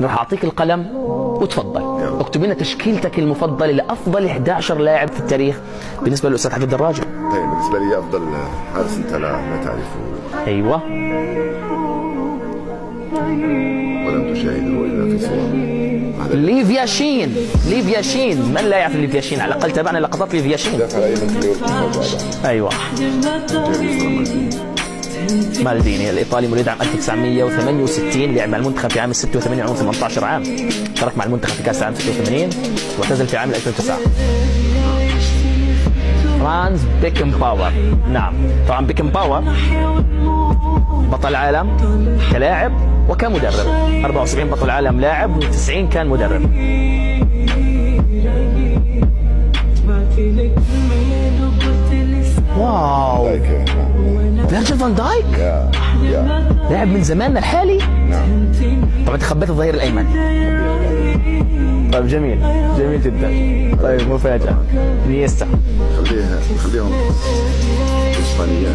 نروح أعطيك القلم وتفضل اكتب لنا تشكيلتك المفضلة لأفضل 11 لاعب في التاريخ بالنسبة للأستاذ حفيظ دراجي. طيب بالنسبة لي أفضل حارس أنت لا تعرفه. أيوة. ولم تشاهده إلا في صور. ليفيا شين. ليفيا شين، من لا يعرف ليفيا شين؟ على الأقل تابعنا لقطات ليفيا شين. أيوة. مالديني الإيطالي مولود عام 1968، لعب مع المنتخب في عام 86 عمره 18 عام، شارك مع المنتخب في كأس العالم 86 واعتزل في عام 2009. فرانز بيكن باور. نعم طبعا بيكن باور بطل عالم كلاعب وكمدرب، 74 بطل عالم لاعب و90 كان مدرب. واو، فيرجيل فان دايك لاعب من زماننا الحالي. نعم. طبعا تخبيت الظهير الايمن. طيب جميل، جميل جدا. طيب مفاجأة، نيستا. خليهم اسبانيين.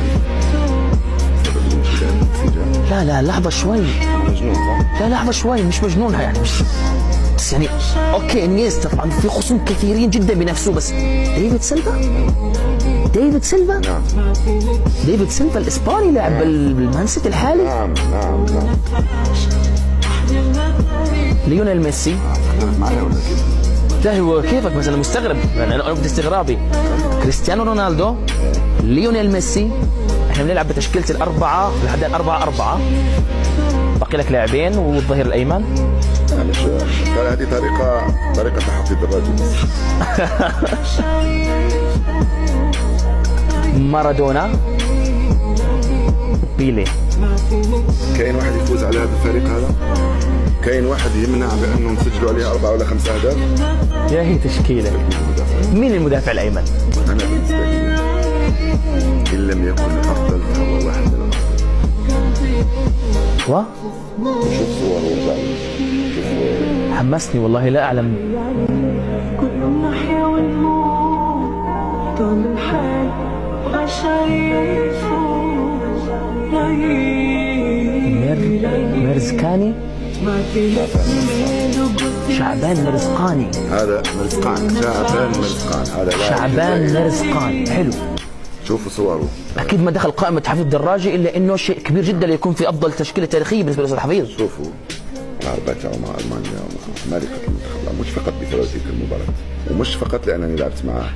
لا لحظة شوي. مجنون صح؟ لا لحظة شوي، مش مجنون يعني، مش بس يعني اوكي نيستا طبعا في خصوم كثيرين جدا بنفسه، بس ديفيد سيلفا. ديفيد سيلفا. نعم. ديفيد سيلفا الاسباني لاعب بالمان سيتي الحالي. نعم. ليونيل ميسي. معايا ولا كيف؟ لا هو كيفك مثلا مستغرب يعني، انا كنت استغرابي. كريستيانو رونالدو، ليونيل ميسي. احنا بنلعب بتشكيلة الأربعة لحد 4-4. باقي لك لاعبين والظهير الأيمن. مش هذه طريقة تحفيظ الرجل. مارادونا، بيلي. كاين واحد يفوز على هذا الفريق هذا؟ كاين واحد يمنع بأنهم يسجلوا عليه 4 ولا 5 أهداف؟ يا هي تشكيلة. مين المدافع الأيمن؟ أنا بالنسبة لي إن لم يكن الأفضل فهو واحد من الأفضل. شوف صور وارجع شوف. حمسني والله، لا أعلم. مرزقاني. شعبان مرزقاني. هذا مرزقان. شعبان مرزقان. حلو. شوفوا صوره. اكيد ما دخل قائمه حفيظ دراجي الا انه شيء كبير جدا ليكون في افضل تشكيله تاريخيه بالنسبه للاستاذ حفيظ. شوفوا معركته مع المانيا ومع ملكه المنتخب، مش فقط بسبب تلك المباراه، ومش فقط لانني لعبت معه،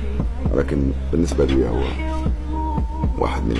ولكن بالنسبه لي هو واحد من